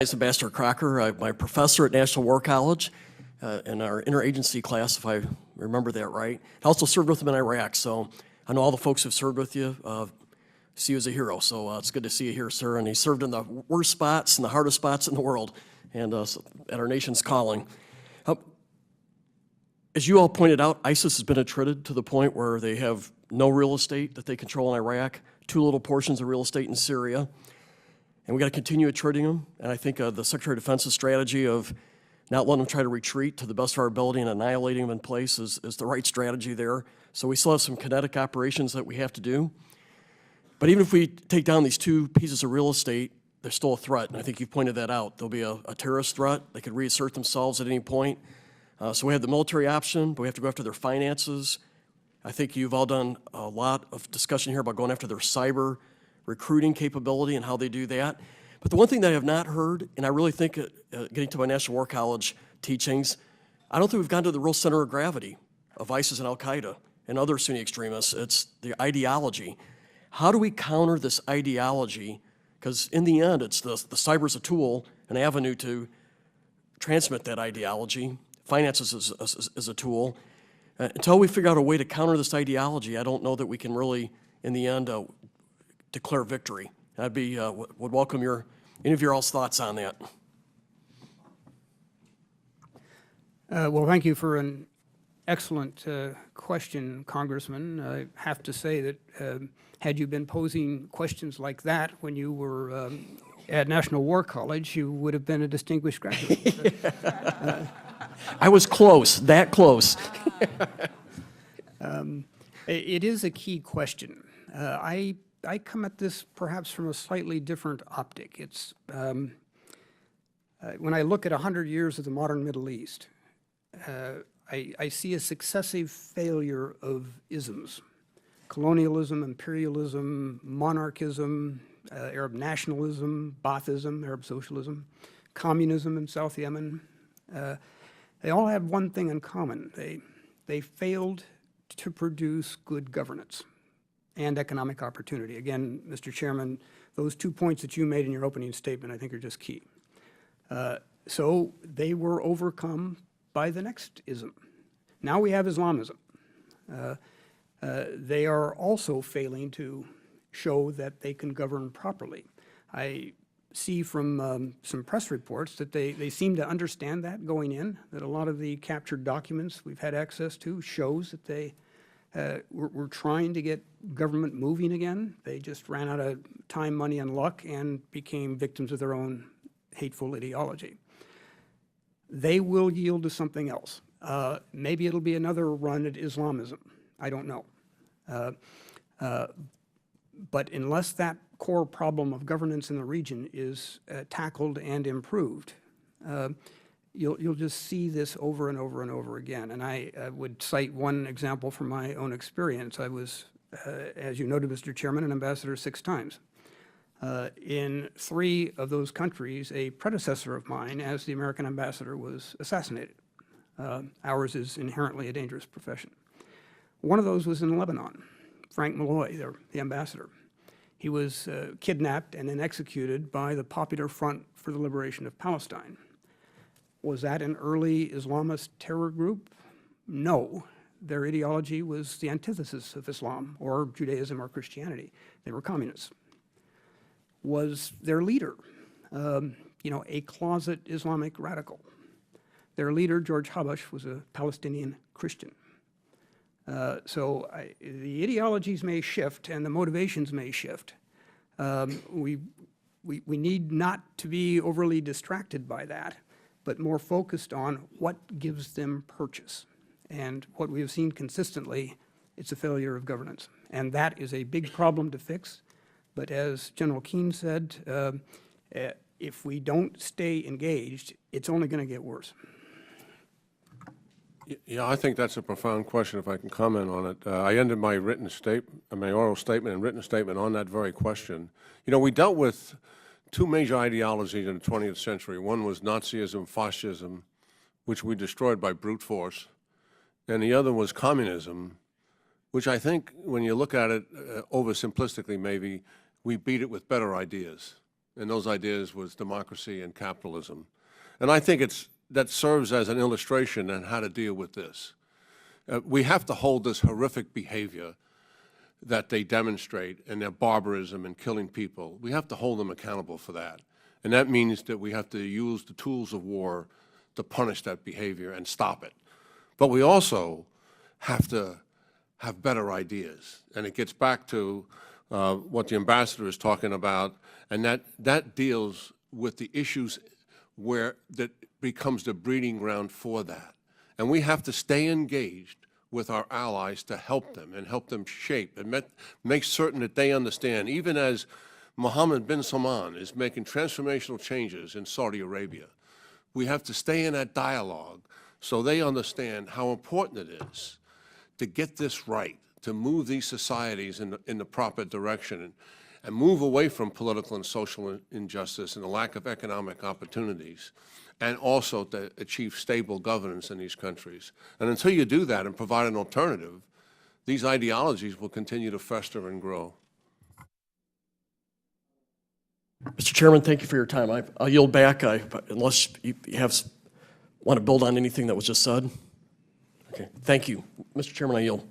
Ambassador Crocker. I'm my professor at National War College in our interagency class, if I remember that right. I also served with him in Iraq, so I know all the folks who've served with you see you as a hero. So it's good to see you here, sir. And he served in the worst spots and the hardest spots in the world, and at our nation's calling. As you all pointed out, ISIS has been attrited to the point where they have no real estate that they control in Iraq, too little portions of real estate in Syria. And we got to continue attriting them. And I think the Secretary of Defense's strategy of not letting them try to retreat to the best of our ability and annihilating them in place is the right strategy there. So we still have some kinetic operations that we have to do. But even if we take down these two pieces of real estate, they're still a threat. And I think you've pointed that out. There'll be a terrorist threat. They could reassert themselves at any point. So we have the military option, but we have to go after their finances. I think you've all done a lot of discussion here about going after their cyber recruiting capability and how they do that. But the one thing that I have not heard, and I really think, getting to my National War College teachings, I don't think we've gone to the real center of gravity of ISIS and Al-Qaeda and other Sunni extremists. It's the ideology. How do we counter this ideology? Because in the end, it's the cyber's a tool, an avenue to transmit that ideology. Finances is a tool. Until we figure out a way to counter this ideology, I don't know that we can really, in the end, declare victory. I'd be would welcome any of your all's thoughts on that. Well, thank you for an excellent question, Congressman. I have to say that had you been posing questions like that when you were at National War College, you would have been a distinguished graduate. I was close, that close. It is a key question. I come at this perhaps from a slightly different optic. It's when I look at 100 years of the modern Middle East, I see a successive failure of isms: colonialism, imperialism, monarchism, Arab nationalism, Baathism, Arab socialism, communism in South Yemen. They all have one thing in common. They failed to produce good governance and economic opportunity. Again, Mr. Chairman, those 2 points that you made in your opening statement I think are just key. So they were overcome by the next ism. Now we have Islamism. They are also failing to show that they can govern properly. I see from some press reports that they seem to understand that going in, that a lot of the captured documents we've had access to shows that they were trying to get government moving again. They just ran out of time, money, and luck and became victims of their own hateful ideology. They will yield to something else. Maybe it'll be another run at Islamism. I don't know. But unless that core problem of governance in the region is tackled and improved, you'll just see this over and over and over again. And I would cite one example from my own experience. I was, as you noted, Mr. Chairman, an ambassador 6 times. In 3 of those countries, a predecessor of mine as the American ambassador was assassinated. Ours is inherently a dangerous profession. One of those was in Lebanon. Frank Malloy, the ambassador. He was kidnapped and then executed by the Popular Front for the Liberation of Palestine. Was that an early Islamist terror group? No. Their ideology was the antithesis of Islam or Judaism or Christianity. They were communists. Was their leader, a closet Islamic radical? Their leader, George Habash, was a Palestinian Christian. So the ideologies may shift and the motivations may shift. We need not to be overly distracted by that, but more focused on what gives them purchase. And what we have seen consistently, it's a failure of governance. And that is a big problem to fix. But as General Keane said, if we don't stay engaged, it's only going to get worse. Yeah, I think that's a profound question, if I can comment on it. I ended my oral statement and written statement on that very question. You know, we dealt with 2 major ideologies in the 20th century. One was Nazism, fascism, which we destroyed by brute force, and the other was communism, which I think, when you look at it oversimplistically maybe, we beat it with better ideas. and those ideas was democracy and capitalism. And I think that serves as an illustration on how to deal with this. We have to hold this horrific behavior that they demonstrate and their barbarism and killing people. We have to hold them accountable for that. And that means that we have to use the tools of war to punish that behavior and stop it. But we also have to have better ideas. And it gets back to what the ambassador is talking about, and that deals with the issues where that becomes the breeding ground for that. And we have to stay engaged with our allies to help them and help them shape and make certain that they understand, even as Mohammed bin Salman is making transformational changes in Saudi Arabia, we have to stay in that dialogue so they understand how important it is to get this right, to move these societies in the proper direction and move away from political and social injustice and the lack of economic opportunities, and also to achieve stable governance in these countries. And until you do that and provide an alternative, these ideologies will continue to fester and grow. Mr. Chairman, thank you for your time. I'll yield back unless you want to build on anything that was just said. Okay, thank you. Mr. Chairman, I yield.